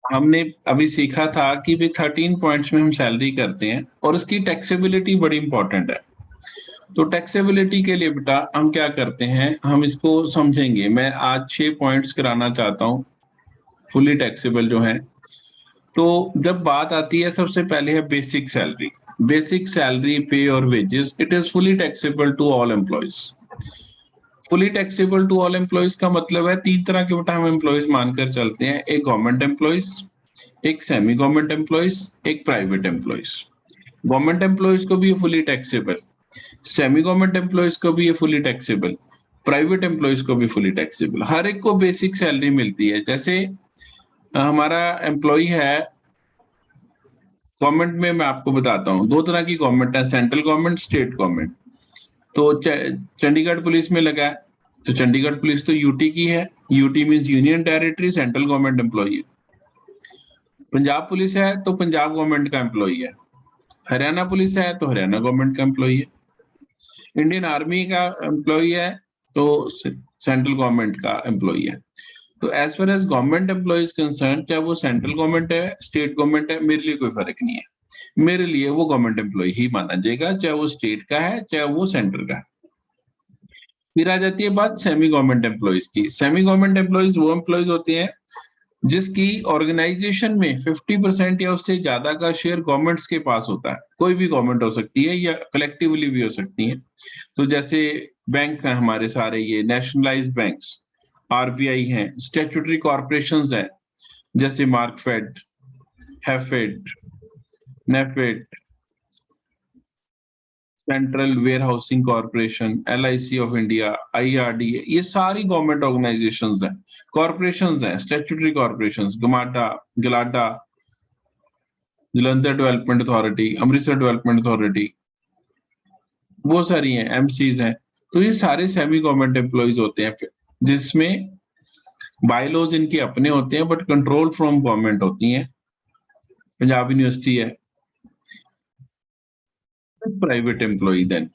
हमने अभी सीखा था कि भी 13 पॉइंट्स में हम सैलरी करते हैं और उसकी टैक्सेबिलिटी बड़ी इंपॉर्टेंट है। तो टैक्सेबिलिटी के लिए बेटा हम क्या करते हैं, हम इसको समझेंगे। मैं आज 6 पॉइंट्स कराना चाहता हूँ फुली टैक्सेबल जो है। तो जब बात आती है, सबसे पहले है basic salary. Basic salary, pay और wages, it is fully taxable to all employees. Fully taxable to all employees का मतलब है 3 तरह के बेटा हम एम्प्लॉयज मानकर चलते हैं। एक गवर्नमेंट एम्प्लॉयज, एक सेमी गवर्नमेंट एम्प्लॉयज, एक प्राइवेट एम्प्लॉयज। गवर्नमेंट एम्प्लॉयज को भी ये fully taxable, semi government employees को भी ये फुली टैक्सेबल, प्राइवेट एम्प्लॉयज को भी फुली टैक्सेबल। हर एक को बेसिक सैलरी मिलती है। जैसे हमारा एम्प्लॉय है गवर्नमेंट में, मैं आपको बताता हूँ 2 तरह की गवर्नमेंट है, सेंट्रल गवर्नमेंट, स्टेट गवर्नमेंट। तो चंडीगढ़ पुलिस में लगा है, तो चंडीगढ़ पुलिस तो यूटी की है। UT means union territory, central government employee है। पंजाब पुलिस है तो पंजाब गवर्नमेंट का एम्प्लॉय है। हरियाणा पुलिस है तो हरियाणा गवर्नमेंट का एम्प्लॉय है। इंडियन आर्मी का एम्प्लॉय है तो सेंट्रल गवर्नमेंट का एम्प्लॉय है। तो as far as government employee is concern, चाहे वो सेंट्रल गवर्नमेंट है, स्टेट गवर्नमेंट है, मेरे लिए कोई फर्क नहीं है। मेरे लिए वो गवर्नमेंट एम्प्लॉय ही माना जाएगा, चाहे वो स्टेट का है चाहे वो सेंटर का है। फिर आ जाती है बात सेमी गवर्नमेंट एम्प्लॉयज की। सेमी गवर्नमेंट एम्प्लॉयज वो एम्प्लॉयज होते हैं जिसकी ऑर्गेनाइजेशन में 50% या उससे ज्यादा का शेयर गवर्नमेंट्स के पास होता है। कोई भी गवर्नमेंट हो सकती है या कलेक्टिवली भी हो सकती है। तो जैसे बैंक है हमारे सारे, ये नेशनलाइज्ड बैंक्स, आरबीआई हैं, स्टैट्यूटरी कॉर्पोरेशंस हैं जैसे Markfed, Hafed, Nafed, central warehousing corporation, LIC of India, IRDA, ये सारी गवर्नमेंट ऑर्गेनाइजेशंस हैं, कॉर्पोरेशंस हैं, statutory corporations, GMADA, GLADA, Jalandhar development authority, Amritsar development authority, वो सारी हैं, एमसीज हैं। तो ये सारे सेमी गवर्नमेंट एम्प्लॉयज होते हैं, जिसमें बायलॉज इनके अपने होते हैं बट कंट्रोल फ्रॉम गवर्नमेंट होती हैं। पंजाब यूनिवर्सिटी है। प्राइवेट एम्प्लॉय देन,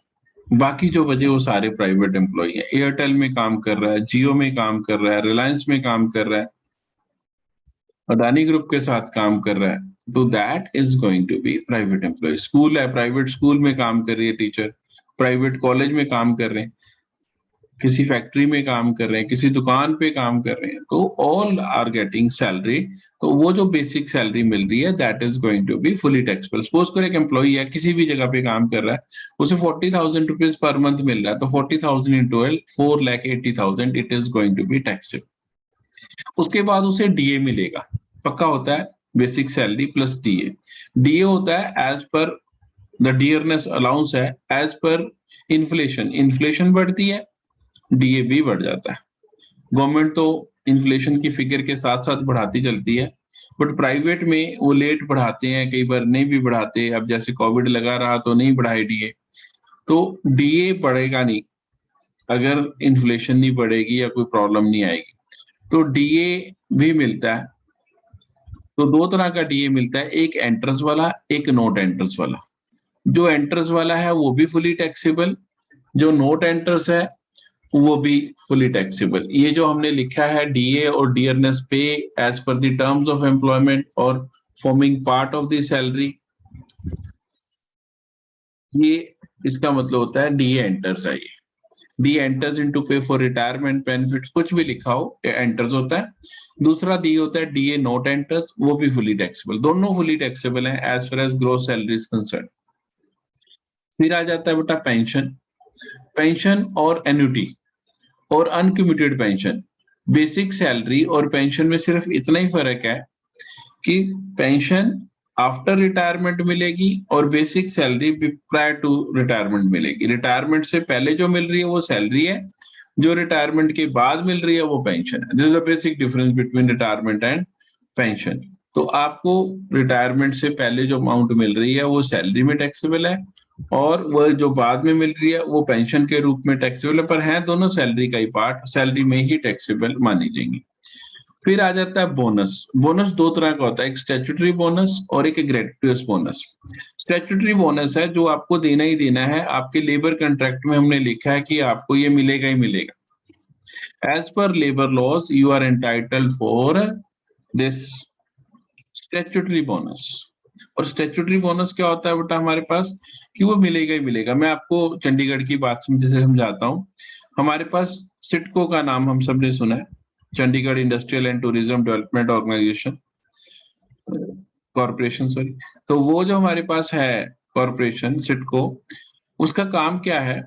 बाकी जो बचे वो सारे प्राइवेट एम्प्लॉय हैं। एयरटेल में काम कर रहा है, जियो में काम कर रहा है, रिलायंस में काम कर रहा है, अदानी ग्रुप के साथ काम कर रहा है, तो that is going to be private employee. School है, प्राइवेट स्कूल में काम कर रही है टीचर, प्राइवेट कॉलेज में काम कर रहे हैं, किसी फैक्ट्री में काम कर रहे हैं, किसी दुकान पे काम कर रहे हैं, तो ऑल आर गेटिंग सैलरी। तो वो जो बेसिक सैलरी मिल रही है that is going to be fully taxable. Suppose करो एक एम्प्लॉई है, किसी भी जगह पे काम कर रहा है, उसे 40,000 रुपीज पर मंथ मिल रहा है, तो 40,000 into 4,80,000, it is going to be taxable. उसके बाद उसे डीए मिलेगा, पक्का होता है, basic salary plus DA. DA होता है as per the dearness allowance है, एज पर इन्फ्लेशन। इन्फ्लेशन बढ़ती है, डीए भी बढ़ जाता है। गवर्नमेंट तो इन्फ्लेशन की फिगर के साथ साथ बढ़ाती चलती है, बट प्राइवेट में वो लेट बढ़ाते हैं, कई बार नहीं भी बढ़ाते। अब जैसे कोविड लगा रहा तो नहीं बढ़ाए डीए, तो डीए बढ़ेगा नहीं अगर इन्फ्लेशन नहीं बढ़ेगी या कोई प्रॉब्लम नहीं आएगी। तो डीए भी मिलता है। तो 2 तरह का डीए मिलता है, एक एंट्रेंस वाला, एक नोट एंट्रेंस वाला। जो एंट्रेंस वाला है वो भी फुली टैक्सेबल, जो नोट एंट्रेंस है वो भी फुली टैक्सेबल। ये जो हमने लिखा है डीए और dearness pay as per the terms of employment और forming part of the salary, ये इसका मतलब होता है डीए एंटर्स है। ये D enters into pay for retirement benefits, कुछ भी लिखा हो एंटर्स होता है। दूसरा डी होता है डीए नोट एंटर्स, वो भी फुली टैक्सेबल। दोनों फुली टैक्सेबल हैं as far as gross salary is concern. फिर आ जाता है बेटा पेंशन। पेंशन और एन्युटी और अनकम्यूटेड पेंशन। बेसिक सैलरी और पेंशन में सिर्फ इतना ही फर्क है कि पेंशन आफ्टर रिटायरमेंट मिलेगी और basic salary prior to retirement मिलेगी। रिटायरमेंट से पहले जो मिल रही है वो सैलरी है, जो रिटायरमेंट के बाद मिल रही है वो पेंशन है। This is a basic difference between retirement and pension. तो आपको रिटायरमेंट से पहले जो अमाउंट मिल रही है वो सैलरी में टैक्सेबल है, और वो जो बाद में मिल रही है वो पेंशन के रूप में टैक्सेबल है, पर है दोनों सैलरी का ही पार्ट, सैलरी में ही टैक्सेबल मानी जाएंगी। फिर आ जाता है बोनस। बोनस 2 तरह का होता है, एक स्टैट्यूटरी बोनस और एक ग्रेट्युटस बोनस। स्टैट्यूटरी बोनस है जो आपको देना ही देना है, आपके लेबर कॉन्ट्रैक्ट में हमने लिखा है कि आपको ये मिलेगा ही मिलेगा। As per labour laws you are entitled for this statutory bonus. और स्टैट्यूटरी बोनस क्या होता है बेटा हमारे पास, कि वो मिलेगा ही मिलेगा। मैं आपको चंडीगढ़ की बात जैसे समझाता हूँ। हमारे पास सिडको का नाम हम सबने सुना है, Chandigarh industrial and tourism development organisation corporation, sorry. तो वो जो हमारे पास है कॉर्पोरेशन सिडको, उसका काम क्या है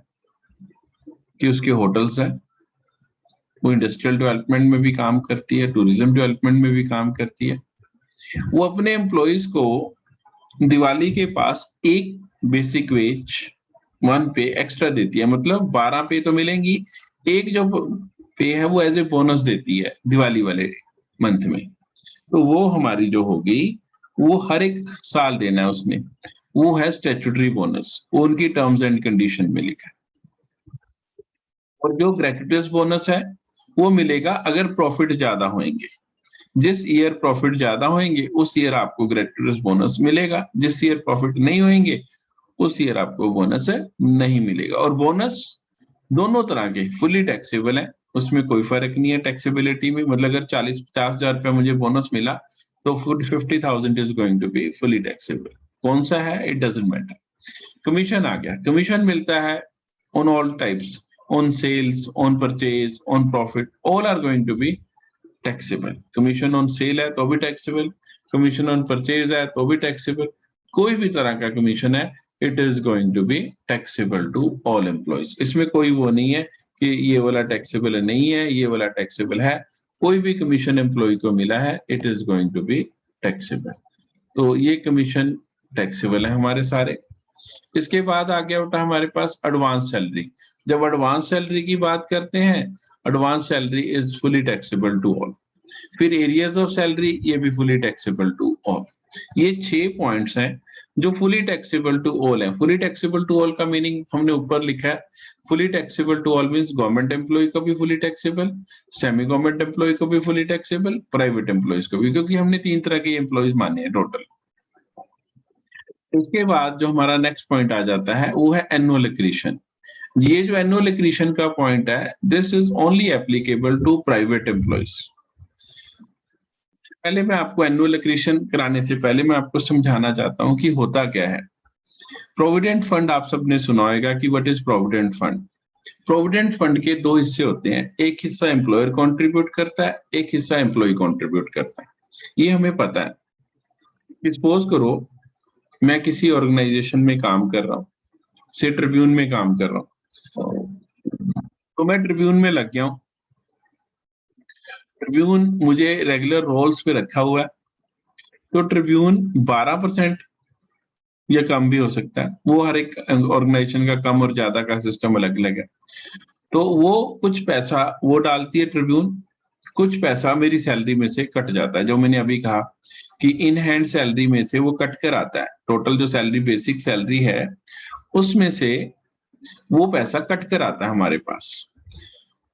कि उसके होटल्स हैं, वो इंडस्ट्रियल डेवलपमेंट में भी काम करती है, टूरिज्म डेवलपमेंट में भी काम करती है। वो अपने एम्प्लॉइज को दिवाली के पास एक बेसिक वेज 1 पे एक्स्ट्रा देती है, मतलब 12 पे तो मिलेंगी, एक जो पे है वो एज ए बोनस देती है दिवाली वाले मंथ में। तो वो हमारी जो होगी वो हर एक साल देना है उसने, वो है स्टैट्यूटरी बोनस, वो उनकी टर्म्स एंड कंडीशन में लिखा है। और जो ग्रेट्युटस बोनस है वो मिलेगा अगर प्रॉफिट ज्यादा होंगे। जिस ईयर प्रॉफिट ज्यादा होंगे उस ईयर आपको ग्रेट्युटस बोनस मिलेगा, जिस ईयर प्रॉफिट नहीं होंगे उस ईयर आपको बोनस नहीं मिलेगा। और बोनस दोनों तरह के फुली टैक्सेबल है, उसमें कोई फर्क नहीं है टैक्सेबिलिटी में। मतलब अगर 40-50 हजार रुपया मुझे बोनस मिला तो 50,000 is going to be fully taxable. कौन सा है इट डजंट मैटर। कमीशन आ गया, कमीशन मिलता है on all types, on sales, on purchase, on profit, all are going to be taxable. Commission on sale है तो भी टैक्सेबल, कमीशन ऑन परचेज है तो भी टैक्सेबल, कोई भी तरह का कमीशन है it is going to be taxable to all employees. इसमें कोई वो नहीं है कि ये वाला टैक्सेबल नहीं है, ये वाला टैक्सेबल है। कोई भी कमीशन एम्प्लॉय को मिला है it is going to be taxable. तो ये कमीशन टैक्सेबल है हमारे सारे। इसके बाद आ गया उठा हमारे पास एडवांस सैलरी। जब एडवांस सैलरी की बात करते हैं, advance salary is fully taxable to all. फिर एरियाज ऑफ सैलरी, ये भी फुली टैक्सेबल टू ऑल। ये 6 पॉइंट्स हैं जो फुली टैक्सेबल टू ऑल है। फुली टैक्सेबल टू ऑल का मीनिंग हमने ऊपर लिखा है, fully taxable to all means government employee को भी fully taxable, semi government employee को भी फुली टैक्सेबल, प्राइवेट एम्प्लॉयज को भी, क्योंकि हमने 3 तरह के एम्प्लॉयज माने हैं टोटल। इसके बाद जो हमारा नेक्स्ट पॉइंट आ जाता है वो है एनुअल एक्रीशन। ये जो एनुअल एक्रीशन का पॉइंट है, this is only applicable to private employees. पहले मैं आपको एनुअल एक्रीशन कराने से पहले मैं आपको समझाना चाहता हूं कि होता क्या है। प्रोविडेंट फंड आप सबने सुना होगा कि what is provident fund. Provident fund के 2 हिस्से होते हैं, एक हिस्सा एम्प्लॉयर कंट्रीब्यूट करता है, एक हिस्सा एम्प्लॉय कंट्रीब्यूट करता है। ये हमें पता है। सपोज करो मैं किसी ऑर्गेनाइजेशन में काम कर रहा हूँ, से ट्रिब्यून में काम कर रहा हूँ, तो मैं ट्रिब्यून में लग गया हूँ। ट्रिब्यून मुझे रेगुलर रोल्स पे रखा हुआ है, तो ट्रिब्यून 12% या कम भी हो सकता है, वो हर एक ऑर्गेनाइजेशन का कम और ज्यादा का सिस्टम अलग अलग है। तो वो कुछ पैसा वो डालती है ट्रिब्यून, कुछ पैसा मेरी सैलरी में से कट जाता है। जो मैंने अभी कहा कि इन हैंड सैलरी में से वो कट कर आता है, टोटल जो सैलरी बेसिक सैलरी है उसमें से वो पैसा कट कर आता है हमारे पास।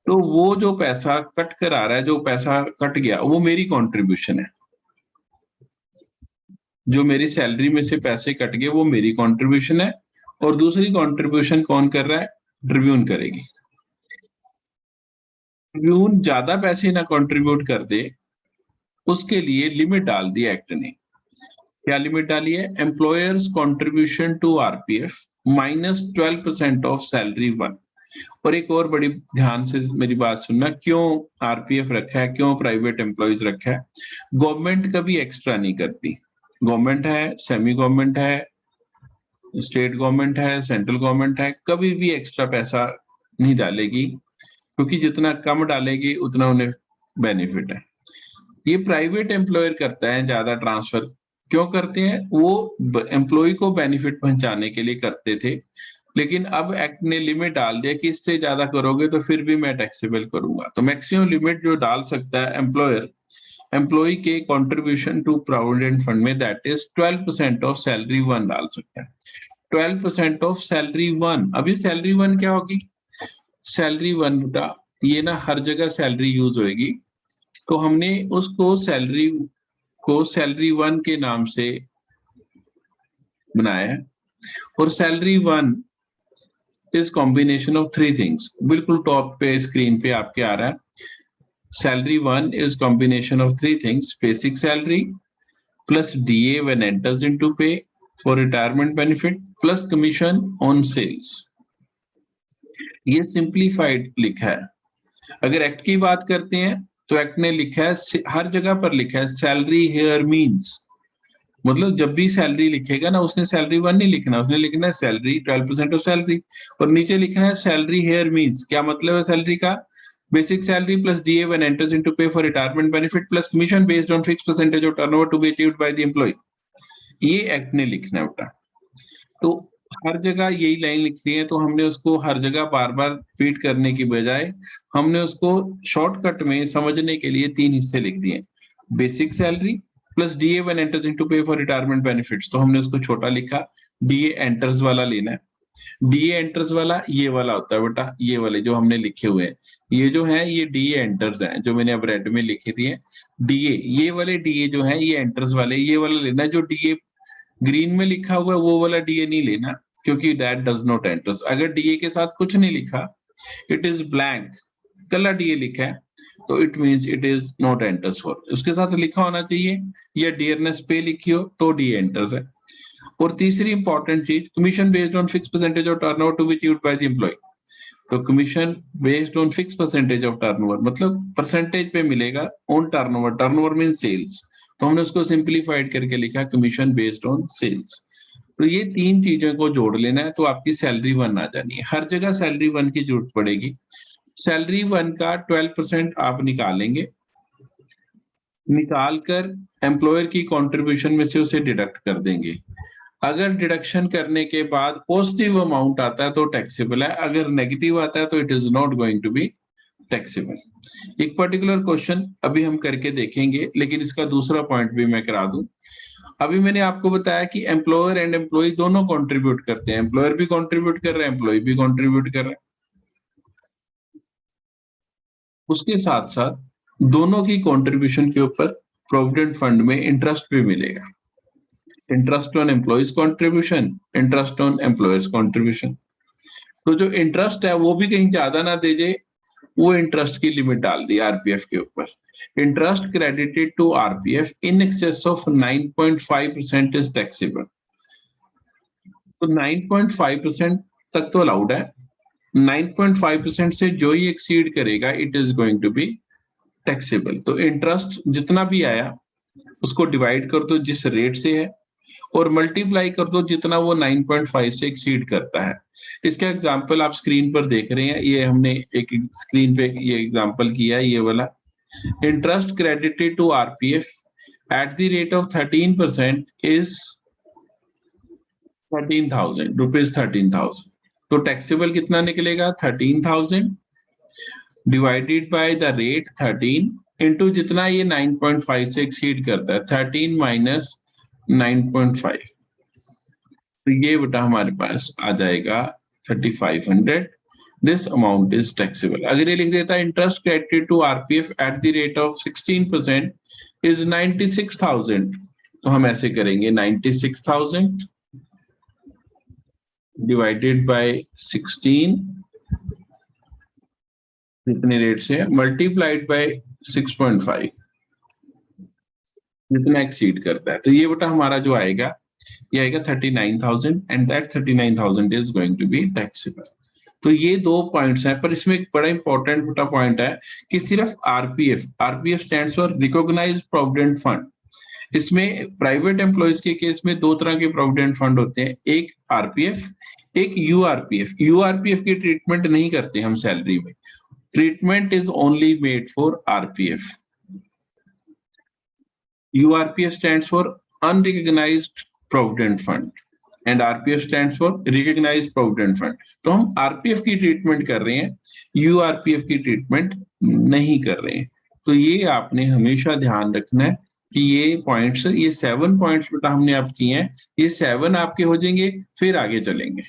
तो वो जो पैसा कट कर आ रहा है, जो पैसा कट गया वो मेरी कंट्रीब्यूशन है। जो मेरी सैलरी में से पैसे कट गए वो मेरी कंट्रीब्यूशन है, और दूसरी कंट्रीब्यूशन कौन कर रहा है, ट्रिब्यून करेगी। ट्रिब्यून ज्यादा पैसे ना कंट्रीब्यूट कर दे उसके लिए लिमिट डाल दी एक्ट ने। क्या लिमिट डाली है, employer's contribution to RPF -12% of salary 1। और एक और बड़ी ध्यान से मेरी बात सुनना, क्यों आरपीएफ रखा है, क्यों प्राइवेट एम्प्लॉयज रखा है। गवर्नमेंट कभी एक्स्ट्रा नहीं करती, गवर्नमेंट है, सेमी गवर्नमेंट है, स्टेट गवर्नमेंट है, सेंट्रल गवर्नमेंट है, कभी भी एक्स्ट्रा पैसा नहीं डालेगी, क्योंकि जितना कम डालेगी उतना उन्हें बेनिफिट है। ये प्राइवेट एम्प्लॉयर करता है ज्यादा ट्रांसफर। क्यों करते हैं, वो एम्प्लॉय को बेनिफिट पहुंचाने के लिए करते थे, लेकिन अब एक्ट ने लिमिट डाल दिया कि इससे ज्यादा करोगे तो फिर भी मैं टैक्सेबल करूंगा। तो मैक्सिमम लिमिट जो डाल सकता है एम्प्लॉयर एम्प्लॉय के कंट्रीब्यूशन टू प्रोविडेंट फंड में, दैट इज 12% ऑफ सैलरी 1 डाल सकता है। 12% ऑफ सैलरी 1। अभी सैलरी 1 क्या होगी, सैलरी 1 बेटा ये ना हर जगह सैलरी यूज होगी, तो हमने उसको सैलरी को सैलरी 1 के नाम से बनाया है। और salary 1 is combination of 3 things. बिल्कुल टॉप पे स्क्रीन पे आपके आ रहा है, salary 1 is combination of 3 things, basic salary, plus DA when enters into pay for retirement benefit plus commission on sales। ये सिंप्लीफाइड लिखा है। अगर एक्ट की बात करते हैं तो एक्ट ने लिखा है, हर जगह पर लिखा है सैलरी हेयर मीन्स, मतलब जब भी सैलरी लिखेगा ना उसने सैलरी वन नहीं लिखना, उसने लिखना है सैलरी 12% ऑफ सैलरी, और नीचे लिखना है सैलरी हेयर मीन्स। क्या मतलब है सैलरी का? Basic salary plus DA when enters into pay for retirement benefit plus commission based on fix percentage of turnover to be achieved by the employ. ये act ने लिखना है बेटा। तो हर जगह यही लाइन लिखती है, तो हमने उसको हर जगह बार बार रिपीट करने की बजाय हमने उसको शॉर्टकट में समझने के लिए 3 हिस्से लिख दिए। Basic salary plus DA when enters into pay for retirement benefits, तो हमने उसको छोटा लिखा, डीए एंटर्स वाला लेना है। डीए एंटर्स वाला ये वाला होता है बेटा, ये वाले जो हमने लिखे हुए हैं, ये जो है ये डीए एंटर्स हैं जो मैंने अब रेड में लिखे दिए। डीए, ये वाले डीए जो है ये एंटर्स वाले, ये वाला लेना है। जो डीए ग्रीन में लिखा हुआ है वो वाला डीए नहीं लेना, क्योंकि दैट डज नॉट एंटर्स। अगर डीए के साथ कुछ नहीं लिखा, इट इज ब्लैंक, कला डीए लिखा है, तो it means it is not enters for. उसके साथ लिखा होना चाहिए, या डियरनेस पे लिखी हो तो डीए एंटर्स है। और तीसरी इंपॉर्टेंट चीज, commission based on fix percentage of turnover to be achieved by the employ. तो commission based on fix percentage of turnover मतलब परसेंटेज पे मिलेगा on turnover, turnover mean sales, तो हमने उसको सिंप्लीफाइड करके लिखा कमीशन बेस्ड ऑन सेल्स। तो ये 3 चीजों को जोड़ लेना है तो आपकी सैलरी वन आ जानी है। हर जगह सैलरी वन की जरूरत पड़ेगी। सैलरी वन का 12% आप निकालेंगे, निकाल कर एम्प्लॉयर की कंट्रीब्यूशन में से उसे डिडक्ट कर देंगे। अगर डिडक्शन करने के बाद पॉजिटिव अमाउंट आता है तो टैक्सेबल है, अगर नेगेटिव आता है तो it is not going to be taxable. एक पर्टिकुलर क्वेश्चन अभी हम करके देखेंगे, लेकिन इसका दूसरा पॉइंट भी मैं करा दूं। अभी मैंने आपको बताया कि एम्प्लॉयर एंड एम्प्लॉय दोनों कंट्रीब्यूट करते हैं, एम्प्लॉयर भी कंट्रीब्यूट कर रहा है, एम्प्लॉय भी कंट्रीब्यूट कर रहा है। उसके साथ साथ दोनों की कंट्रीब्यूशन के ऊपर प्रोविडेंट फंड में इंटरेस्ट भी मिलेगा। Interest on employees contribution, interest on employers contribution. तो जो इंटरेस्ट है वो भी कहीं ज्यादा ना दे जाए, वो इंटरेस्ट की लिमिट डाल दी आरपीएफ के ऊपर। Interest credited to RPF in excess of 9.5% is taxable. तो 9.5% तक तो अलाउड है, 9.5% से जो ही एक्सीड करेगा it is going to be taxable. तो इंटरेस्ट जितना भी आया उसको डिवाइड कर दो जिस रेट से है, और मल्टीप्लाई कर दो जितना वो 9.5 से एक्सीड करता है। इसका एग्जांपल आप स्क्रीन पर देख रहे हैं, ये हमने एक स्क्रीन पे ये एग्जांपल किया है, ये वाला। Interest credited to RPF at the rate of 13% is 13,000 rupees, 13,000। तो टैक्सेबल कितना निकलेगा? 13,000 divided by the rate 13 into जितना ये 9.5 से एक्सीड करता है, 13 माइनस 9.5, तो ये बेटा हमारे पास आ जाएगा 3,500। This amount is taxable. अगर ये लिख देता है interest credited to RPF at the rate of 16% is 96,000, तो हम ऐसे करेंगे 96,000 डिवाइडेड बाय 16 जितने रेट से मल्टीप्लाइड बाय 6.5 जितना एक्सीड करता है। तो ये बेटा हमारा जो आएगा ये आएगा 39,000 and that 39,000 is going to be taxable. तो ये 2 पॉइंट्स हैं, पर इसमें एक बड़ा इंपॉर्टेंट बेटा पॉइंट है कि सिर्फ RPF, RPF stands for recognised provident fund. इसमें प्राइवेट एम्प्लॉयज के केस में 2 तरह के प्रोविडेंट फंड होते हैं, एक आरपीएफ, एक यूआरपीएफ। यूआरपीएफ की ट्रीटमेंट नहीं करते हम सैलरी में, treatment is only made for RPF. URPF stands for unrecognized provident fund and RPF stands for recognized provident fund। तो हम RPF की ट्रीटमेंट कर रहे हैं, URPF की ट्रीटमेंट नहीं कर रहे हैं। तो ये आपने हमेशा ध्यान रखना है कि ये पॉइंट्स, ये 7 पॉइंट्स बेटा हमने आप किए हैं, ये 7 आपके हो जाएंगे, फिर आगे चलेंगे।